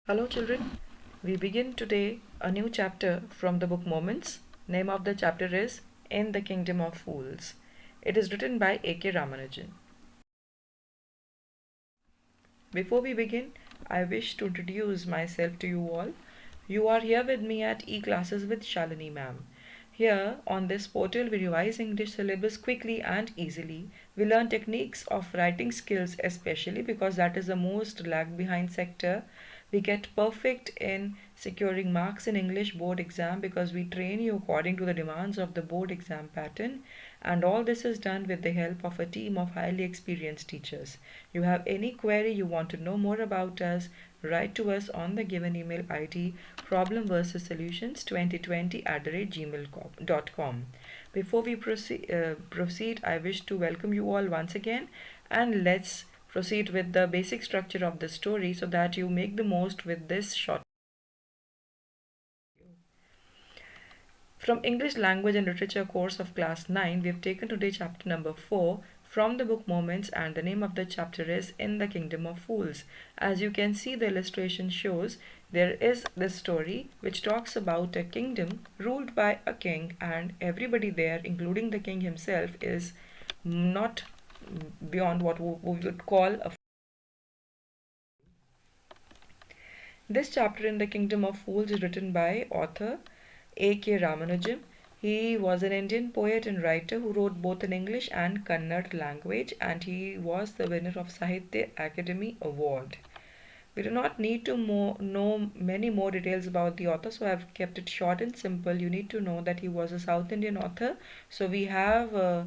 Hello children, we begin today a new chapter from the book Moments. Name of the chapter is In the Kingdom of Fools. It is written by A.K. Ramanujan. Before we begin, I wish to introduce myself to you all. You are here with me at E-Classes with Shalini Ma'am. Here on this portal we revise English syllabus quickly and easily. We learn techniques of writing skills especially because that is the most lag behind sector. We get perfect in securing marks in English board exam because we train you according to the demands of the board exam pattern, and all this is done with the help of a team of highly experienced teachers. You have any query you want to know more about us, write to us on the given email ID problem versus solutions 2020 at gmail.com. Before we proceed, I wish to welcome you all once again, and let's proceed with the basic structure of the story so that you make the most with this short. From English Language and Literature course of class 9, we have taken today chapter number 4 from the book Moments, and the name of the chapter is In the Kingdom of Fools. As you can see, the illustration shows there is this story which talks about a kingdom ruled by a king, and everybody there, including the king himself, is not beyond what we would call a. This chapter in the Kingdom of Fools is written by author A.K. Ramanujan. He was an Indian poet and writer who wrote both in English and Kannada language, and he was the winner of Sahitya Academy Award. We do not need to know many more details about the author, so I have kept it short and simple. You need to know that he was a South Indian author, so we have a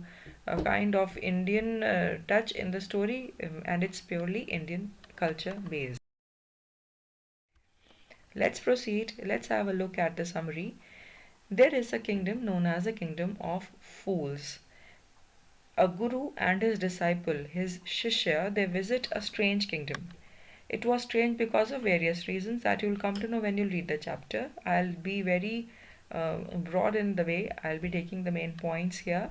kind of Indian touch in the story, and it's purely Indian culture based. Let's proceed. Let's have a look at the summary. There is a kingdom known as the kingdom of fools. A guru and his disciple, his shishya, they visit a strange kingdom. It was strange because of various reasons that you'll come to know when you read the chapter. I'll be very broad in the way. I'll be taking the main points here.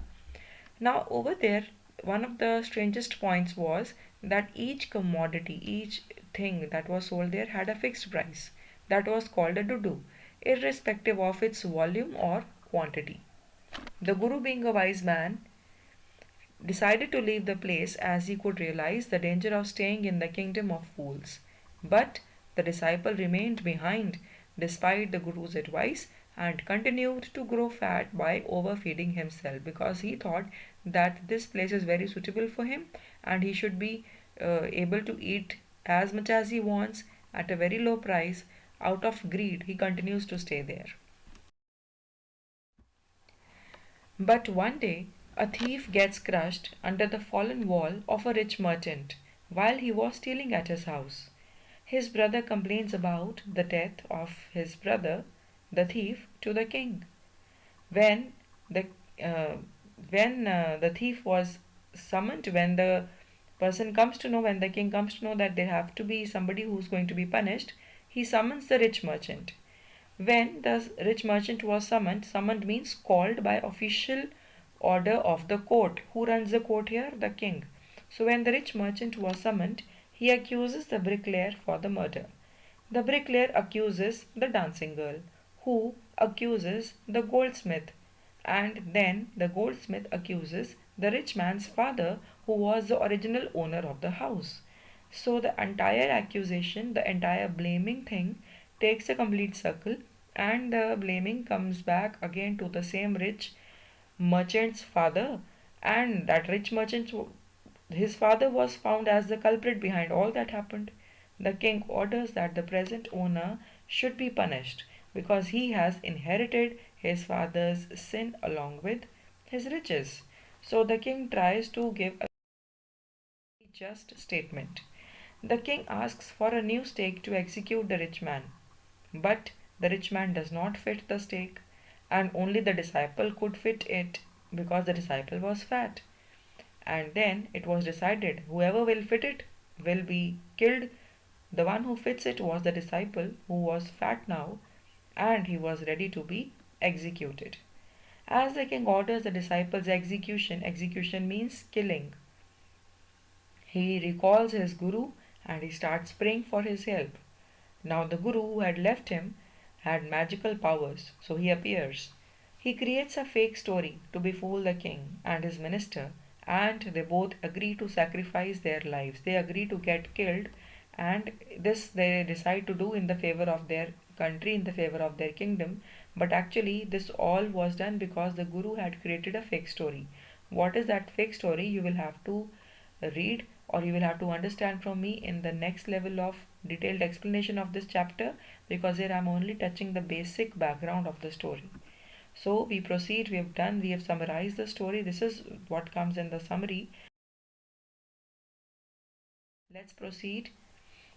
Now, over there, one of the strangest points was that each commodity, each thing that was sold there had a fixed price. That was called a dudu, irrespective of its volume or quantity. The Guru, being a wise man, decided to leave the place as he could realize the danger of staying in the kingdom of fools. But the disciple remained behind despite the Guru's advice and continued to grow fat by overfeeding himself because he thought that this place is very suitable for him and he should be able to eat as much as he wants at a very low price. Out of greed, he continues to stay there. But one day a thief gets crushed under the fallen wall of a rich merchant while he was stealing at his house. His brother complains about the death of his brother, the thief, to the king. When the uh, when the thief was summoned, when the person comes to know, when the king comes to know that there have to be somebody who's going to be punished, he summons the rich merchant. When the rich merchant was summoned means called by official order of the court. Who runs the court here? The king. So when the rich merchant was summoned, he accuses the bricklayer for the murder. The bricklayer accuses the dancing girl, who accuses the goldsmith, and then the goldsmith accuses the rich man's father, who was the original owner of the house. So the entire accusation, the entire blaming thing takes a complete circle, and the blaming comes back again to the same rich merchant's father, and that rich merchant, his father, was found as the culprit behind all that happened. The king orders that the present owner should be punished because he has inherited his father's sin along with his riches. So the king tries to give a just statement. The king asks for a new stake to execute the rich man, but the rich man does not fit the stake, and only the disciple could fit it because the disciple was fat. And then it was decided whoever will fit it will be killed. The one who fits it was the disciple who was fat now, and he was ready to be executed. As the king orders the disciple's execution means killing. He recalls his guru and he starts praying for his help. Now the guru who had left him had magical powers, so he appears. He creates a fake story to befool the king and his minister, and they both agree to sacrifice their lives. They agree to get killed, and this they decide to do in the favor of their country, in the favor of their kingdom. But actually, this all was done because the guru had created a fake story. What is that fake story? You will have to read, or you will have to understand from me in the next level of detailed explanation of this chapter, because here I'm only touching the basic background of the story. So we proceed, we have summarized the story. This is what comes in the summary. Let's proceed.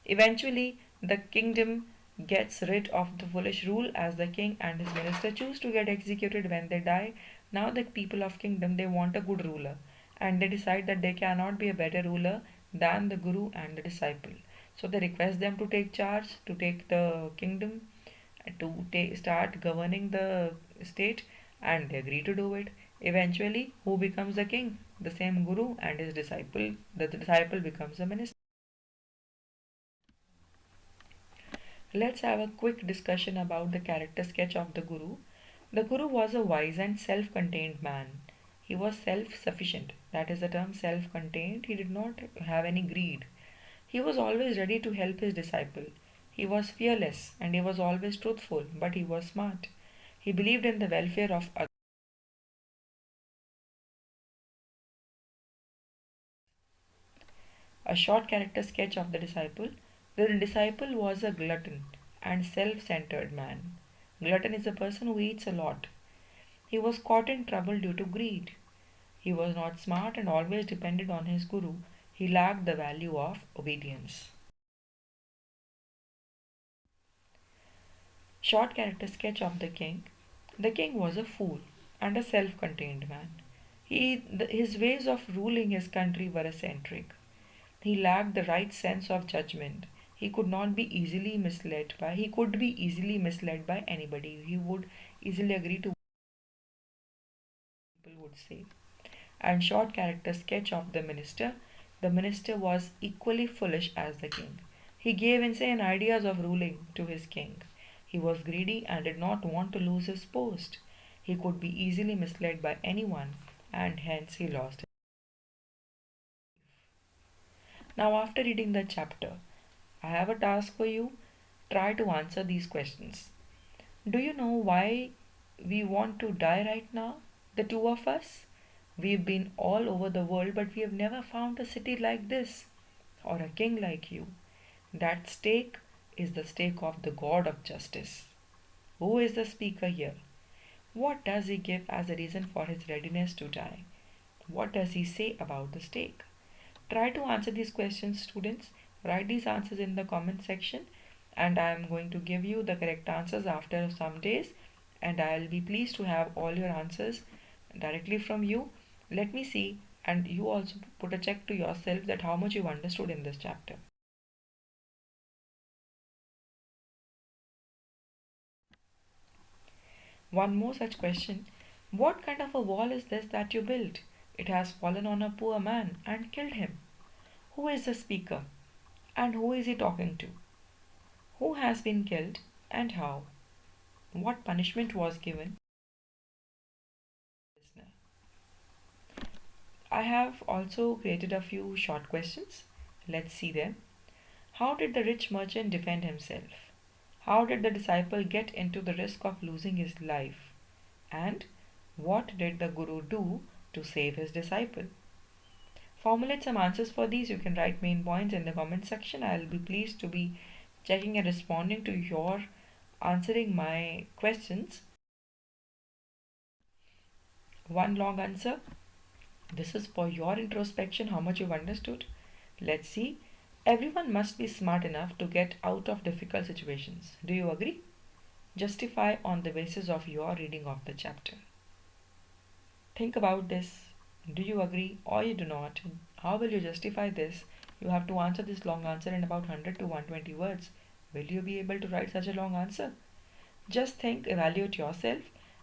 Eventually, the kingdom gets rid of the foolish rule as the king and his minister choose to get executed when they die. Now the people of kingdom, they want a good ruler, and they decide that they cannot be a better ruler than the guru and the disciple. So they request them to take charge, to take the kingdom, to start governing the state, and they agree to do it. Eventually, who becomes the king? The same guru and his disciple. The disciple becomes the minister. Let's have a quick discussion about the character sketch of the Guru. The Guru was a wise and self contained man. He was self sufficient. That is the term self contained. He did not have any greed. He was always ready to help his disciple. He was fearless and he was always truthful, but he was smart. He believed in the welfare of others. A short character sketch of the disciple. The disciple was a glutton and self centered man. Glutton is a person who eats a lot. He was caught in trouble due to greed. He was not smart and always depended on his guru. He lacked the value of obedience. Short character sketch of the king. The king was a fool and a self contained man. His ways of ruling his country were eccentric. He lacked the right sense of judgment. He could be easily misled by anybody. He would easily agree to what people would say. And short character sketch of the minister. The minister was equally foolish as the king. He gave insane ideas of ruling to his king. He was greedy and did not want to lose his post. He could be easily misled by anyone, and hence he lost. Now, after reading the chapter, I have a task for you. Try to answer these questions. Do you know why we want to die right now? The two of us? We've been all over the world, but we have never found a city like this or a king like you. That stake is the stake of the God of justice. Who is the speaker here? What does he give as a reason for his readiness to die? What does he say about the stake? Try to answer these questions, students. Write these answers in the comment section, and I am going to give you the correct answers after some days, and I'll be pleased to have all your answers directly from you. Let me see, and you also put a check to yourself that how much you've understood in this chapter. One more such question. What kind of a wall is this that you built? It has fallen on a poor man and killed him. Who is the speaker? And who is he talking to? Who has been killed and how? What punishment was given? I have also created a few short questions. Let's see them. How did the rich merchant defend himself? How did the disciple get into the risk of losing his life? And what did the guru do to save his disciple? Formulate some answers for these. You can write main points in the comment section. I'll be pleased to be checking and responding to your answering my questions. One long answer. This is for your introspection, how much you've understood. Let's see. Everyone must be smart enough to get out of difficult situations. Do you agree? Justify on the basis of your reading of the chapter. Think about this. Do you agree or you do not? How will you justify this? You have to answer this long answer in about 100 to 120 words. Will you be able to write such a long answer? Just think, evaluate yourself,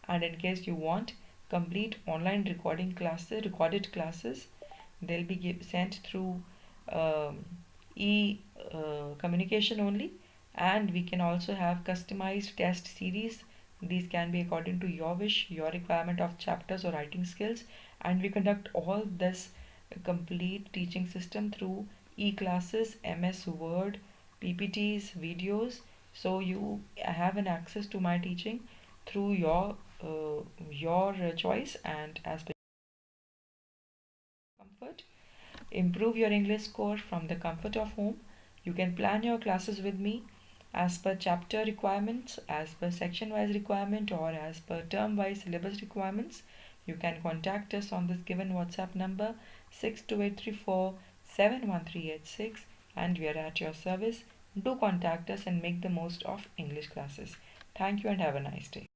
and in case you want complete online recorded classes, they'll be sent through um, e communication only, And we can also have customized test series. These can be according to your wish, your requirement of chapters or writing skills, and we conduct all this complete teaching system through e-classes, MS Word, PPTs, videos. So you have an access to my teaching through your choice and as per comfort. Improve your English score from the comfort of home. You can plan your classes with me as per chapter requirements, as per section wise requirement, or as per term wise syllabus requirements. You can contact us on this given WhatsApp number 62834 71386, and we are at your service. Do contact us and make the most of English classes. Thank you and have a nice day.